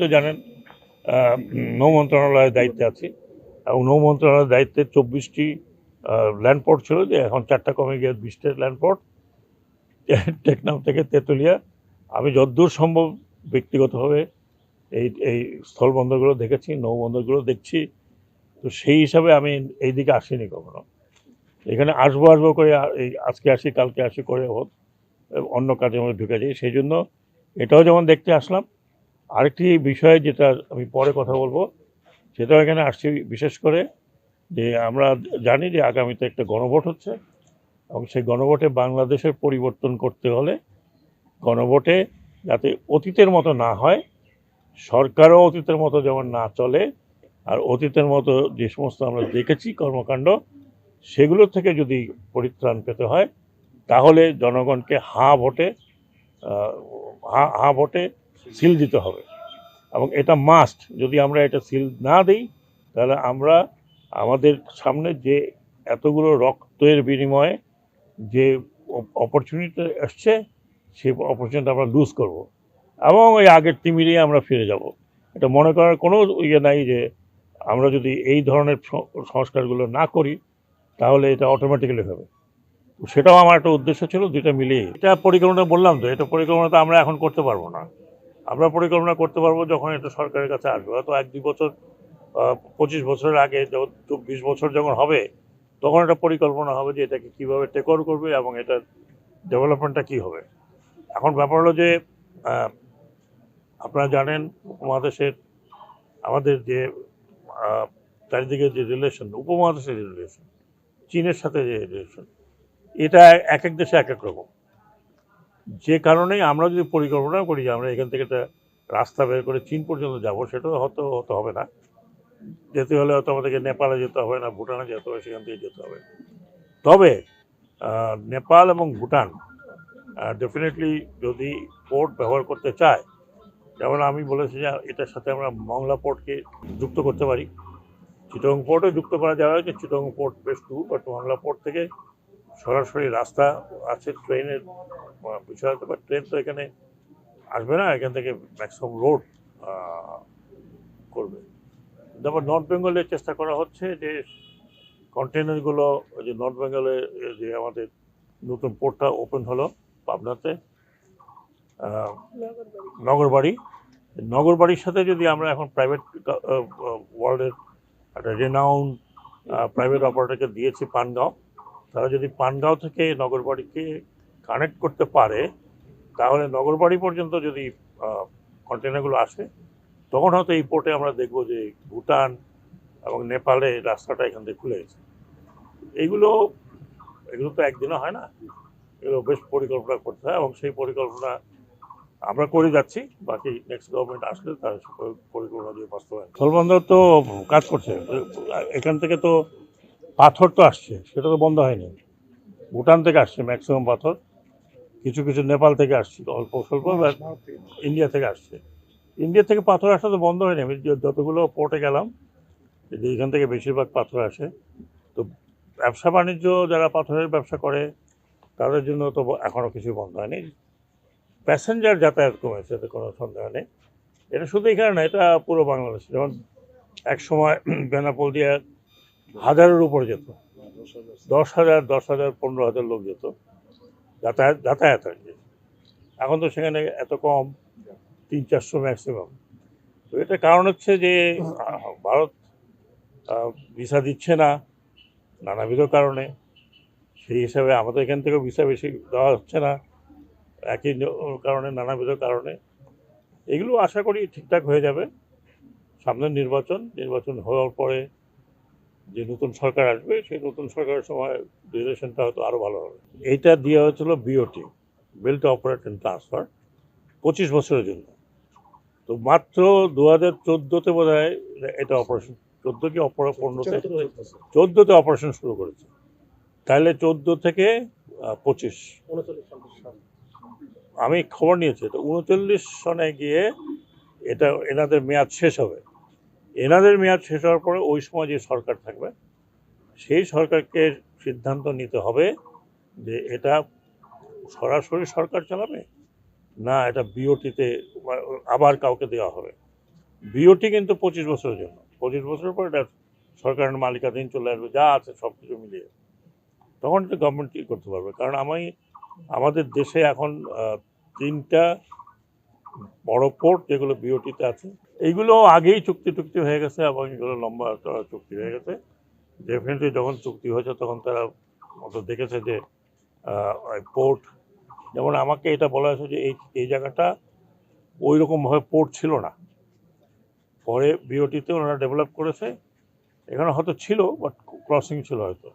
জানেন নৌ মন্ত্রণালয়ের দায়িত্বে আছি এবং নৌ মন্ত্রণালয়ের দায়িত্বে 24টি ল্যান্ডপোর্ট ছিল, যে এখন 4টা কমে গিয়ে 20টা ল্যান্ডপোর্ট টেকনাফ থেকে তেঁতুলিয়া। আমি যতদূর সম্ভব ব্যক্তিগতভাবে এই স্থলবন্দরগুলো দেখেছি, নৌবন্দরগুলো দেখছি। তো সেই হিসাবে আমি এই দিকে আসিনি কখনো। এখানে আসবো করে এই আজকে আসি কালকে আসি করে অন্য কাজের মধ্যে ঢুকে যাই। সেই জন্য এটাও যেমন দেখতে আসলাম। আরেকটি বিষয় যেটা আমি পরে কথা বলবো, সেটাও এখানে আসছি বিশেষ করে যে আমরা জানি যে আগামীতে একটা গণভোট হচ্ছে এবং সেই গণভোটে বাংলাদেশের পরিবর্তন করতে হলে গণভোটে যাতে অতীতের মতো না হয়, সরকারও অতীতের মতো যেমন না চলে, আর অতীতের মতো যে সমস্ত আমরা দেখেছি কর্মকাণ্ড সেগুলো থেকে যদি পরিত্রাণ পেতে হয়, তাহলে জনগণকে হাঁ ভোটে সিল দিতে হবে। এবং এটা মাস্ট। যদি আমরা এটা সিল না দিই, তাহলে আমরা আমাদের সামনে যে এতগুলো রক্তের বিনিময়ে যে অপরচুনিটি আসছে, সেই অপরচুনিটি আমরা লুজ করব এবং ওই আগের তিমিরেই আমরা ফিরে যাব। এটা মনে করার কোনো ইয়ে নাই যে আমরা যদি এই ধরনের সংস্কারগুলো না করি তাহলে এটা অটোমেটিক্যালি হবে। সেটাও আমার একটা উদ্দেশ্য ছিল, দুইটা মিলিয়ে। এটা পরিকল্পনা বললাম তো, এটা পরিকল্পনা তো আমরা এখন করতে পারবো না। আমরা পরিকল্পনা করতে পারবো যখন এটা সরকারের কাছে আসবে, হয়তো 1-2 বছর 25 বছরের আগে, 20 বছর যখন হবে, তখন একটা পরিকল্পনা হবে যে এটাকে কীভাবে টেক ওভার করবে এবং এটার ডেভেলপমেন্টটা কী হবে। এখন ব্যাপার হলো যে আপনারা জানেন উপমহাদেশের আমাদের যে চারিদিকে যে রিলেশন, উপমহাদেশের যে রিলেশন, চীনের সাথে যে রিলেশন, এটা এক এক দেশে এক এক রকম। যে কারণেই আমরা যদি পরিকল্পনা করি যে আমরা এখান থেকে একটা রাস্তা বের করে চীন পর্যন্ত যাব, সেটাও হতে হবে না। যেতে হলে হয়তো আমাদেরকে নেপালে যেতে হবে না, ভুটানে যেতে হবে, সেখান থেকে যেতে হবে। তবে নেপাল এবং ভুটান ডেফিনেটলি যদি পোর্ট ব্যবহার করতে চায়, যেমন আমি বলেছি যে এটার সাথে আমরা মংলা পোর্টকে যুক্ত করতে পারি, চিটং পোর্টও যুক্ত করা যাওয়া হয়েছে। চিটং পোর্ট বেশ দূর, বাট মংলা পোর্ট থেকে সরাসরি রাস্তা আছে, ট্রেনের বিষয় হতে পারে। ট্রেন তো এখানে আসবে না, এখান থেকে ম্যাক্সিমাম রোড করবে। তারপর নর্থ বেঙ্গলে চেষ্টা করা হচ্ছে যে কন্টেনারগুলো, যে নর্থ বেঙ্গলে যে আমাদের নতুন পোর্টটা ওপেন হলো পাবনাতে, নগরবাড়ির সাথে যদি আমরা এখন প্রাইভেট ওয়ার্ল্ডের একটা রেনাউন্ড প্রাইভেট অপারেটরকে দিয়েছি পানগাঁও, তারা যদি পানগাঁও থেকে নগরবাড়িকে কানেক্ট করতে পারে, তাহলে নগরবাড়ি পর্যন্ত যদি কন্টেনারগুলো আসে, তখন হয়তো এই পোর্টে আমরা দেখবো যে ভুটান এবং নেপালে রাস্তাটা এখান থেকে খুলে গেছে। এগুলো তো একদিনে হয় না, এগুলো বেশ পরিকল্পনা করতে হয় এবং সেই পরিকল্পনা আমরা করে যাচ্ছি। বাকি নেক্সট গভর্নমেন্ট আসলে তার পরিকল্পনা দিয়ে বাস্তবায়ন। স্থলবন্দর তো কাজ করছে, এখান থেকে তো পাথর তো আসছে, সেটা তো বন্ধ হয়নি। ভুটান থেকে আসছে ম্যাক্সিমাম পাথর, কিছু কিছু নেপাল থেকে আসছে অল্প স্বল্প, ইন্ডিয়া থেকে আসছে। ইন্ডিয়া থেকে পাথর আসা তো বন্ধ হয়নি। আমি যতগুলো পোর্টে গেলাম, যে এখান থেকে বেশিরভাগ পাথর আসে। তো ব্যবসা বাণিজ্য, যারা পাথরের ব্যবসা করে তাদের জন্য তো এখনও কিছু বন্ধ হয়নি। প্যাসেঞ্জার যাতায়াত কমেছে, এতে কোনো সন্দেহ নেই। এটা শুধু এখানে না, এটা পুরো বাংলাদেশ। যেমন এক সময় বেনাপোল দিয়ে 1000-এর উপরে যেত, 10,000, 15,000 লোক যেত যাতায়াত আর কি। এখন তো সেখানে এত কম, 300-400 ম্যাক্সিমাম। তো এটা কারণ হচ্ছে যে ভারত ভিসা দিচ্ছে না নানাবিধ কারণে। সেই হিসাবে আমাদের এখান থেকেও ভিসা বেশি দেওয়া হচ্ছে না, একই কারণে, নানাবিধ কারণে। এগুলো আশা করি ঠিকঠাক হয়ে যাবে। সামনের নির্বাচন হওয়ার পরে যে নতুন সরকার আসবে, সেই নতুন সরকারের সময় রিলেশনটা হয়তো আরও ভালো হবে। এইটা দেওয়া হয়েছিল BOT, belt operate and transfer, 25 বছরের জন্য। তো মাত্র 2014-তে বোধ হয় এটা অপারেশন, 14 কি 15-তে, 14-তে অপারেশন শুরু করেছে। তাহলে 14 থেকে 25, আমি খবর নিয়েছি। তো 39 সনে গিয়ে এটা এনাদের মেয়াদ শেষ হবে। এনাদের মেয়াদ শেষ হওয়ার পরে ওই সময় যে সরকার থাকবে, সেই সরকারকে সিদ্ধান্ত নিতে হবে যে এটা সরাসরি সরকার চালাবে না এটা বিওটিতে আবার কাউকে দেওয়া হবে। বিওটি কিন্তু 25 বছরের জন্য, 25 বছরের পর এটা সরকারের মালিকাধীন চলে আসবে, যা আছে সব কিছু মিলিয়ে তখন তো গভর্নমেন্ট কি করতে পারবে। কারণ আমাদের দেশে এখন 3টা বড় পোর্ট যেগুলো বিওটিতে আছে, এইগুলো আগেই চুক্তি টুক্তি হয়ে গেছে এবং এগুলো লম্বা চড়া চুক্তি হয়ে গেছে। ডেফিনেটলি যখন চুক্তি হয়েছে তখন তারা অত দেখেছে যে পোর্ট, যেমন আমাকে এটা বলা হয়েছে যে এই জায়গাটা ওই রকমভাবে পোর্ট ছিল না, পরে বিওটিতে ওনারা ডেভেলপ করেছে, এখানে হয়তো ছিল বাট ক্রসিং ছিল হয়তো।